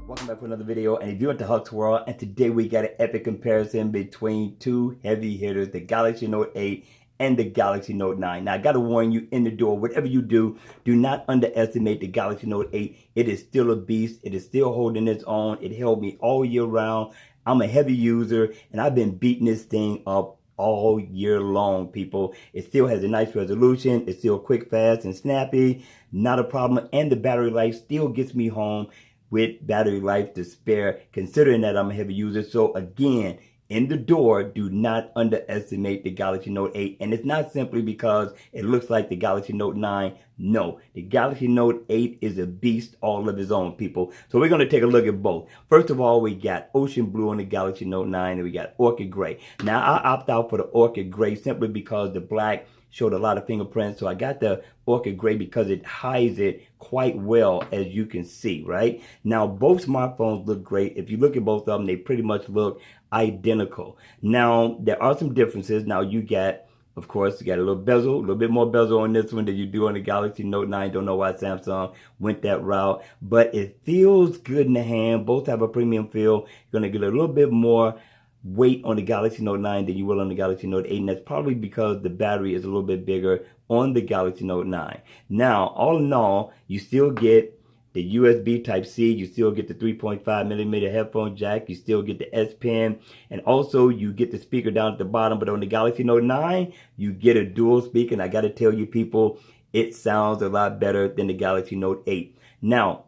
Welcome back for another video, and if you're into Huck's World, and today we got an epic comparison between two heavy hitters, the Galaxy Note 8 and the Galaxy Note 9. Now I gotta warn you in the door, whatever you do not underestimate the Galaxy Note 8. It is still a beast. It is still holding its own. It held me all year round. I'm a heavy user, and I've been beating this thing up all year long, people. It still has a nice resolution. It's still quick, fast, and snappy. Not a problem. And the battery life still gets me home with battery life to spare, considering that I'm a heavy user. So again, in the door, do not underestimate the Galaxy Note 8. And it's not simply because it looks like the Galaxy Note 9. No, the Galaxy Note 8 is a beast all of its own, people. So we're going to take a look at both. First of all, we got Ocean Blue on the Galaxy Note 9, and we got Orchid Gray. Now, I opt out for the Orchid Gray simply because the black showed a lot of fingerprints. So I got the Orchid Gray because it hides it quite well, as you can see, right? Now, both smartphones look great. If you look at both of them, they pretty much look identical. Now, there are some differences. Now, you got, of course, you got a little bezel, a little bit more bezel on this one than you do on the Galaxy Note 9. Don't know why Samsung went that route, but it feels good in the hand. Both have a premium feel. You're going to get a little bit more weight on the Galaxy Note 9 than you will on the Galaxy Note 8, and that's probably because the battery is a little bit bigger on the Galaxy Note 9. Now, all in all, you still get the USB Type-C, you still get the 3.5mm headphone jack, you still get the S Pen, and also you get the speaker down at the bottom. But on the Galaxy Note 9, you get a dual speaker, and I got to tell you, people, it sounds a lot better than the Galaxy Note 8. Now,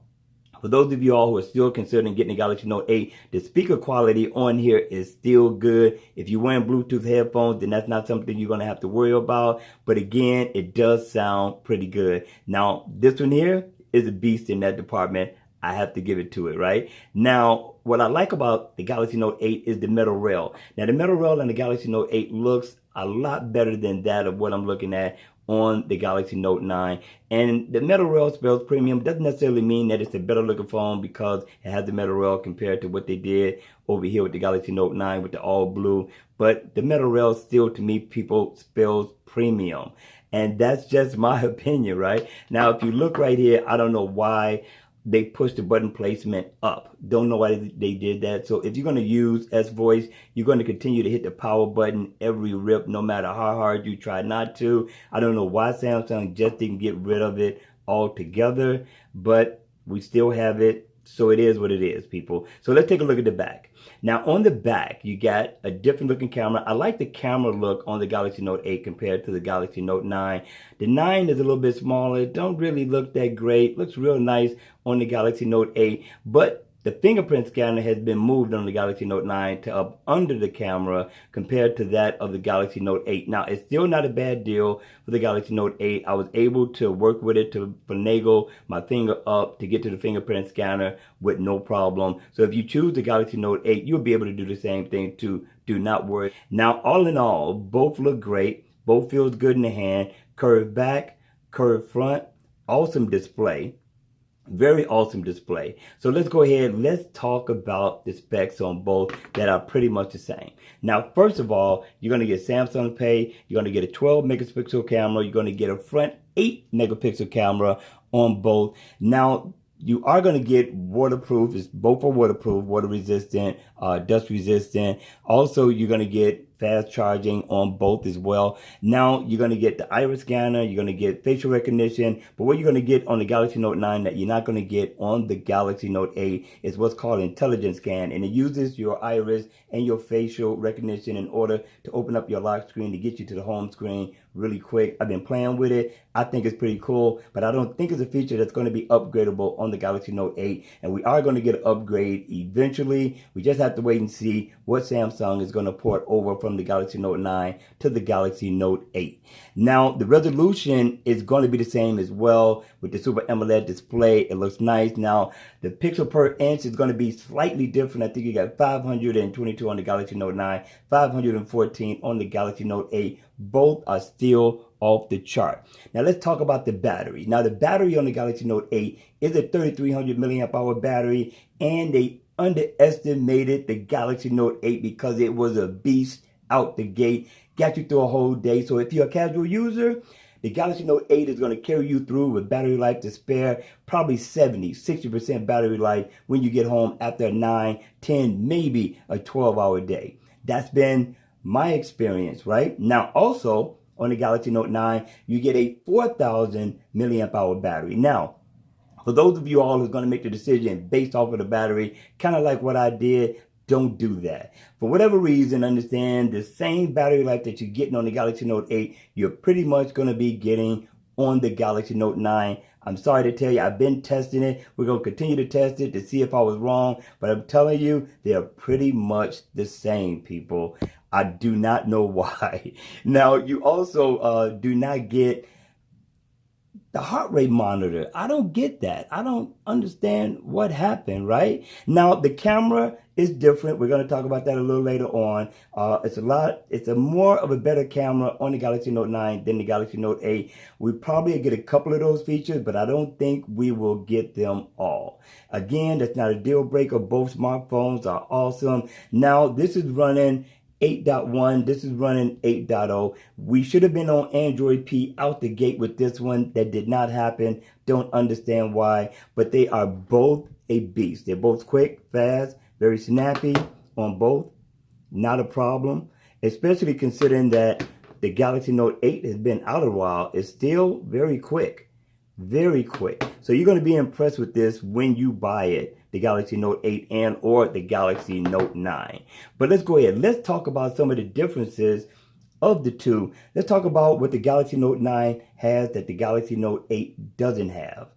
for those of you all who are still considering getting the Galaxy Note 8, the speaker quality on here is still good. If you're wearing Bluetooth headphones, then that's not something you're going to have to worry about. But again, it does sound pretty good. Now, this one here is a beast in that department. I have to give it to it, right? Now, what I like about the Galaxy Note 8 is the metal rail. Now, the metal rail on the Galaxy Note 8 looks a lot better than that of what I'm looking at on the Galaxy Note 9. And the metal rail spells premium. Doesn't necessarily mean that it's a better looking phone because it has the metal rail compared to what they did over here with the Galaxy Note 9 with the all blue. But the metal rail still, to me, people, spells premium. And that's just my opinion, right? Now, if you look right here, I don't know why they pushed the button placement up. Don't know why they did that. So if you're going to use S Voice, you're going to continue to hit the power button every rip, no matter how hard you try not to. I don't know why Samsung just didn't get rid of it altogether, but we still have it. So it is what it is, people. So let's take a look at the back. Now, on the back, you got a different looking camera. I like the camera look on the Galaxy Note 8 compared to the Galaxy Note 9. The 9 is a little bit smaller. Don't really look that great. Looks real nice on the Galaxy Note 8, but the fingerprint scanner has been moved on the Galaxy Note 9 to up under the camera compared to that of the Galaxy Note 8. Now, it's still not a bad deal for the Galaxy Note 8. I was able to work with it to finagle my finger up to get to the fingerprint scanner with no problem. So if you choose the Galaxy Note 8, you'll be able to do the same thing too. Do not worry. Now, all in all, both look great. Both feels good in the hand. Curved back, curved front, awesome display. Very awesome display. So let's go ahead. Let's talk about the specs on both that are pretty much the same. Now, first of all, you're going to get Samsung Pay. You're going to get a 12 megapixel camera. You're going to get a front 8 megapixel camera on both. Now, you are going to get waterproof. It's both are waterproof, water resistant, dust resistant. Also, you're going to get fast charging on both as well. Now, you're going to get the iris scanner. You're going to get facial recognition. But what you're going to get on the Galaxy Note 9 that you're not going to get on the Galaxy Note 8 is what's called intelligent scan. And it uses your iris and your facial recognition in order to open up your lock screen to get you to the home screen really quick. I've been playing with it. I think it's pretty cool, but I don't think it's a feature that's going to be upgradable on the Galaxy Note 8. And we are going to get an upgrade eventually. We just have to wait and see what Samsung is going to port over from the Galaxy Note 9 to the Galaxy Note 8. Now, the resolution is going to be the same as well with the Super AMOLED display. It looks nice. Now, the pixel per inch is going to be slightly different. I think you got 522 on the Galaxy Note 9, 514 on the Galaxy Note 8. Both are still off the chart. Now, let's talk about the battery. Now, the battery on the Galaxy Note 8 is a 3300 milliamp hour battery, and they underestimated the Galaxy Note 8 because it was a beast out the gate, got you through a whole day. So if you're a casual user, The Galaxy Note 8 is going to carry you through with battery life to spare, probably 70-60% battery life when you get home after a 9, 10, maybe a 12-hour day. That's been my experience, right? Now, also on the Galaxy Note 9, you get a 4,000 milliamp hour battery. Now, for those of you all who's going to make the decision based off of the battery, kind of like what I did, don't do that. For whatever reason, understand the same battery life that you're getting on the Galaxy Note 8, you're pretty much going to be getting on the Galaxy Note 9. I'm sorry to tell you, I've been testing it. We're going to continue to test it to see if I was wrong. But I'm telling you, they're pretty much the same, people. I do not know why. Now, you also do not get the heart rate monitor. I don't get that. I don't understand what happened, right? Now, the camera is different. We're going to talk about that a little later on. It's a more of a better camera on the Galaxy Note 9 than the Galaxy Note 8. We probably get a couple of those features, but I don't think we will get them all. Again, that's not a deal breaker. Both smartphones are awesome. Now, this is running 8.1. This is running 8.0. We should have been on Android P out the gate with this one. That did not happen. Don't understand why, but they are both a beast. They're both quick, fast, very snappy on both. Not a problem, especially considering that the Galaxy Note 8 has been out a while. It's still very quick, very quick. So you're going to be impressed with this when you buy it, the Galaxy Note 8 and or the Galaxy Note 9. But let's go ahead. Let's talk about some of the differences of the two. Let's talk about what the Galaxy Note 9 has that the Galaxy Note 8 doesn't have.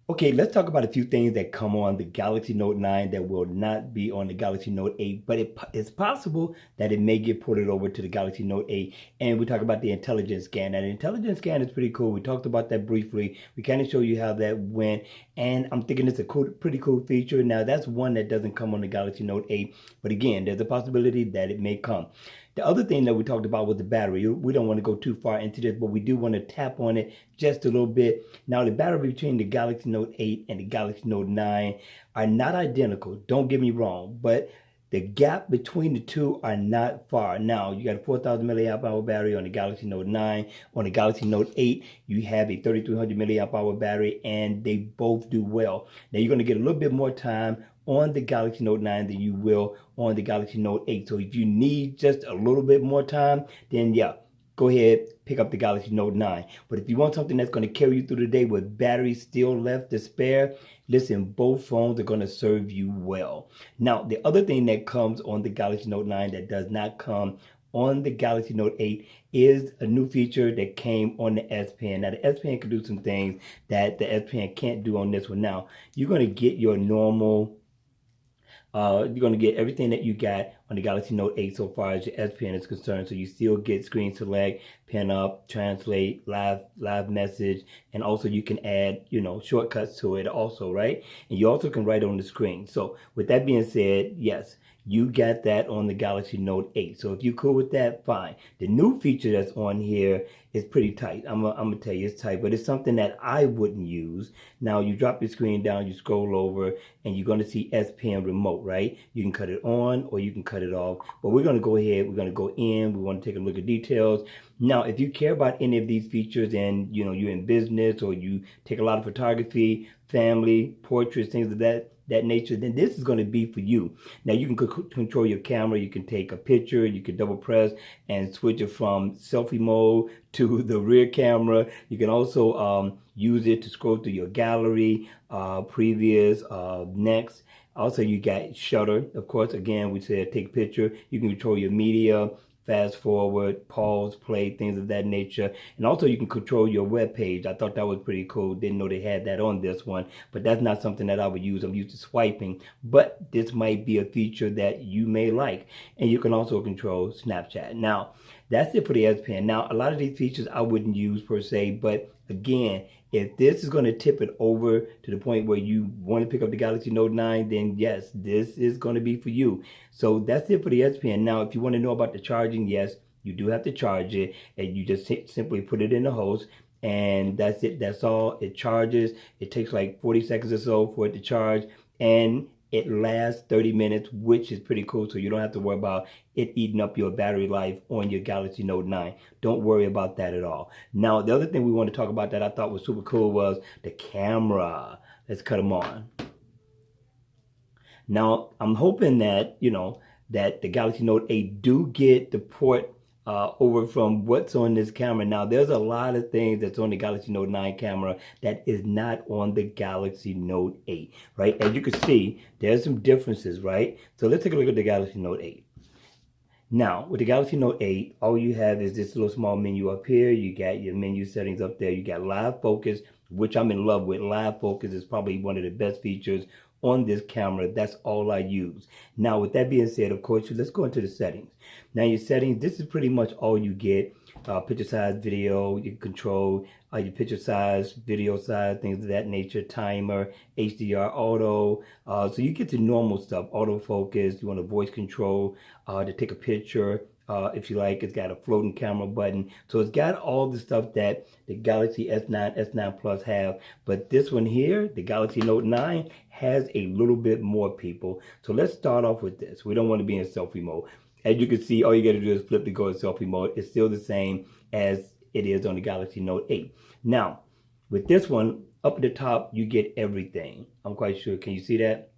Okay, let's talk about a few things that come on the Galaxy Note 9 that will not be on the Galaxy Note 8, but it's possible that it may get ported over to the Galaxy Note 8. And we talk about the intelligence scan. Now, the intelligence scan is pretty cool. We talked about that briefly. We kind of show you how that went, and I'm thinking it's a pretty cool feature. Now, that's one that doesn't come on the Galaxy Note 8, but again, there's a possibility that it may come. The other thing that we talked about was the battery. We don't want to go too far into this, but we do want to tap on it just a little bit. Now, the battery between the Galaxy Note 8 and the Galaxy Note 9 are not identical. Don't get me wrong, but the gap between the two are not far. Now, you got a 4,000 milliamp hour battery on the Galaxy Note 9. On the Galaxy Note 8, you have a 3,300 milliamp hour battery, and they both do well. Now, you're going to get a little bit more time on the Galaxy Note 9 than you will on the Galaxy Note 8. So if you need just a little bit more time, then yeah, go ahead, pick up the Galaxy Note 9. But if you want something that's going to carry you through the day with battery still left to spare, listen, both phones are going to serve you well. Now, the other thing that comes on the Galaxy Note 9 that does not come on the Galaxy Note 8 is a new feature that came on the S Pen. Now, the S Pen can do some things that the S Pen can't do on this one. Now, you're going to get your normal you're going to get everything that you got on the Galaxy Note 8 so far as your S Pen is concerned. So you still get screen select, pen up, translate, live message, and also you can add, shortcuts to it also, right? And you also can write on the screen. So with that being said, yes, you got that on the Galaxy Note 8. So if you're cool with that, fine. The new feature that's on here is pretty tight. I'm gonna tell you it's tight, but it's something that I wouldn't use. Now you drop your screen down, you scroll over, and you're gonna see S Pen remote, right? You can cut it on or you can cut it off. But we're gonna go ahead, we're gonna go in, we wanna take a look at details. Now, if you care about any of these features and you're in business or you take a lot of photography, family, portraits, things of that nature, then this is going to be for you. Now, you can control your camera. You can take a picture. You can double press and switch it from selfie mode to the rear camera. You can also use it to scroll through your gallery, previous, next. Also, you got shutter. Of course, again, we said take a picture. You can control your media, fast forward, pause, play, things of that nature. And also you can control your web page. I thought that was pretty cool. Didn't know they had that on this one, but that's not something that I would use. I'm used to swiping, but this might be a feature that you may like. And you can also control Snapchat. Now, that's it for the S Pen. Now, a lot of these features I wouldn't use per se, but again, if this is going to tip it over to the point where you want to pick up the Galaxy Note 9, then yes, this is going to be for you. So that's it for the S Pen. Now, if you want to know about the charging, yes, you do have to charge it, and you just simply put it in the hose, and that's it. That's all. It charges. It takes like 40 seconds or so for it to charge, and It lasts 30 minutes, which is pretty cool, so you don't have to worry about it eating up your battery life on your Galaxy Note 9. Don't worry about that at all. Now, the other thing we want to talk about that I thought was super cool was the camera. Let's cut them on. Now, I'm hoping that, that the Galaxy Note 8 do get the port over from what's on this camera. Now, there's a lot of things that's on the Galaxy Note 9 camera that is not on the Galaxy Note 8, right? As you can see, there's some differences, right? So let's take a look at the Galaxy Note 8. Now, with the Galaxy Note 8, all you have is this little small menu up here. You got your menu settings up there. You got live focus, which I'm in love with. Live focus is probably one of the best features on this camera. That's all I use. Now, with that being said, of course, let's go into the settings. Now, your settings, this is pretty much all you get. Picture size, video, you can control your picture size, video size, things of that nature, timer, HDR, auto. So you get the normal stuff, autofocus, you want to voice control to take a picture. If you like, it's got a floating camera button. So it's got all the stuff that the Galaxy S9, S9 Plus have. But this one here, the Galaxy Note 9, has a little bit more, people. So let's start off with this. We don't want to be in selfie mode. As you can see, all you got to do is flip to go to selfie mode. It's still the same as it is on the Galaxy Note 8. Now, with this one, up at the top, you get everything. I'm quite sure. Can you see that?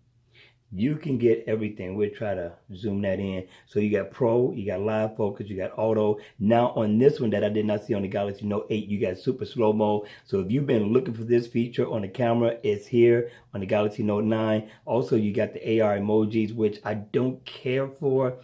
You can get everything. We'll try to zoom that in. So you got Pro, you got Live Focus, you got Auto. Now on this one that I did not see on the Galaxy Note 8, you got Super Slow-Mo. So if you've been looking for this feature on the camera, it's here on the Galaxy Note 9. Also, you got the AR emojis, which I don't care for.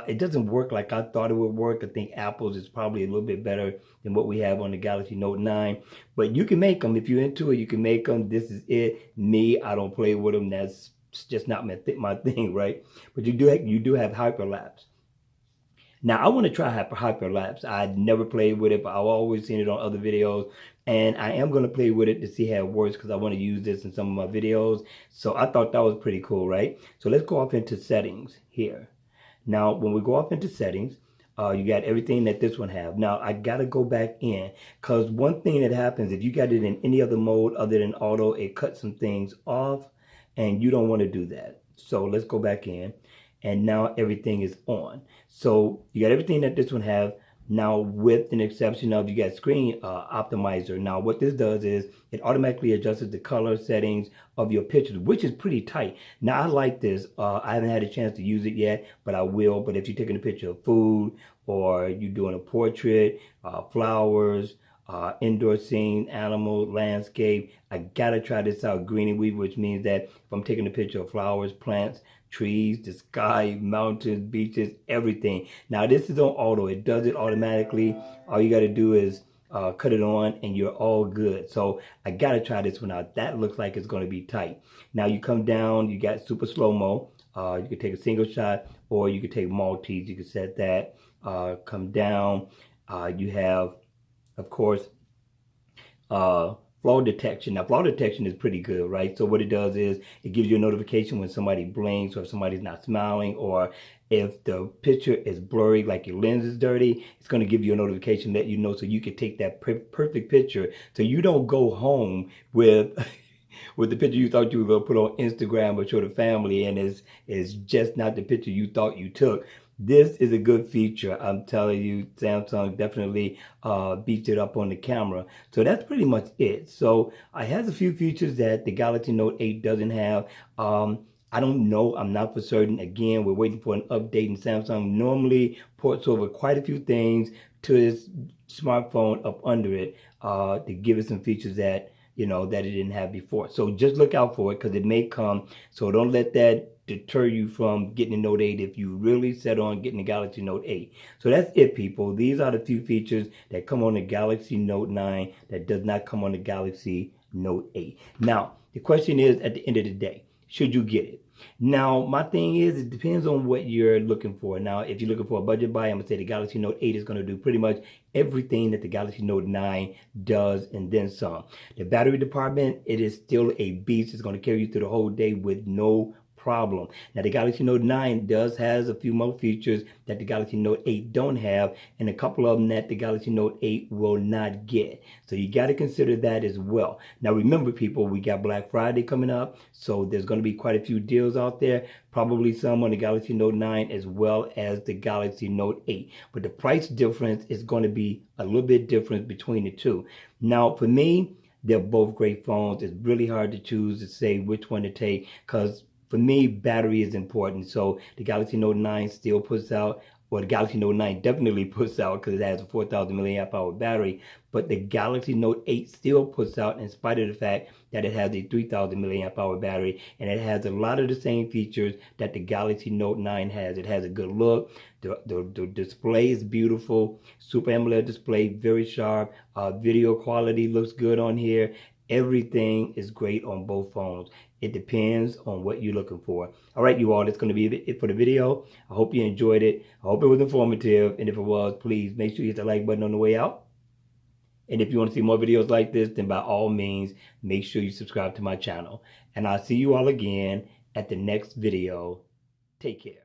It doesn't work like I thought it would work. I think Apple's is probably a little bit better than what we have on the Galaxy Note 9. But you can make them. If you're into it, you can make them. This is it. Me, I don't play with them. That's just not my thing, right? But you do have hyperlapse. Now, I want to try hyperlapse. I'd never played with it, but I've always seen it on other videos. And I am going to play with it to see how it works because I want to use this in some of my videos. So I thought that was pretty cool, right? So let's go off into settings here. Now, when we go off into settings, you got everything that this one have. Now, I got to go back in because one thing that happens, if you got it in any other mode other than auto, it cuts some things off. And you don't want to do that. So let's go back in. And now everything is on. So you got everything that this one have. Now with an exception of you got screen optimizer. Now what this does is it automatically adjusts the color settings of your pictures, which is pretty tight. Now I like this. I haven't had a chance to use it yet, but I will. But if you're taking a picture of food or you're doing a portrait, flowers, indoor scene, animal, landscape. I gotta try this out, greenery, which means that if I'm taking a picture of flowers, plants, trees, the sky, mountains, beaches, everything. Now this is on auto. It does it automatically. All you gotta do is cut it on and you're all good. So I gotta try this one out. That looks like it's gonna be tight. Now you come down, you got super slow-mo. You can take a single shot or you can take Maltese. You can set that. Come down. You have, of course, flaw detection. Now, flaw detection is pretty good, right? So what it does is it gives you a notification when somebody blinks or if somebody's not smiling or if the picture is blurry, like your lens is dirty, it's going to give you a notification that you know so you can take that perfect picture so you don't go home with with the picture you thought you were going to put on Instagram or show the family and it's just not the picture you thought you took. This is a good feature. I'm telling you, Samsung definitely beats it up on the camera. So that's pretty much it. So it has a few features that the Galaxy Note 8 doesn't have. I don't know. I'm not for certain. Again, we're waiting for an update, and Samsung normally ports over quite a few things to this smartphone up under it to give it some features that that it didn't have before. So just look out for it because it may come. So don't let that deter you from getting the Note 8 if you really set on getting the Galaxy Note 8. So that's it, people. These are the few features that come on the Galaxy Note 9 that does not come on the Galaxy Note 8. Now, the question is, at the end of the day, should you get it? Now, my thing is, it depends on what you're looking for. Now, if you're looking for a budget buy, I'm going to say the Galaxy Note 8 is going to do pretty much everything that the Galaxy Note 9 does and then some. The battery department, it is still a beast. It's going to carry you through the whole day with no problem. Now the Galaxy Note 9 does has a few more features that the Galaxy Note 8 don't have, and a couple of them that the Galaxy Note 8 will not get. So you got to consider that as well. Now remember, people, we got Black Friday coming up, so there's going to be quite a few deals out there, probably some on the Galaxy Note 9 as well as the Galaxy Note 8. But the price difference is going to be a little bit different between the two. Now for me, they're both great phones. It's really hard to choose to say which one to take, because for me, battery is important. So the Galaxy Note 9 still puts out, well, the Galaxy Note 9 definitely puts out, because it has a 4,000 milliamp hour battery, but the Galaxy Note 8 still puts out, in spite of the fact that it has a 3,000 milliamp hour battery, and it has a lot of the same features that the Galaxy Note 9 has. It has a good look. The display is beautiful. Super AMOLED display, very sharp. Video quality looks good on here. Everything is great on both phones. It depends on what you're looking for. All right, you all, that's going to be it for the video. I hope you enjoyed it. I hope it was informative. And if it was, please make sure you hit the like button on the way out. And if you want to see more videos like this, then by all means, make sure you subscribe to my channel. And I'll see you all again at the next video. Take care.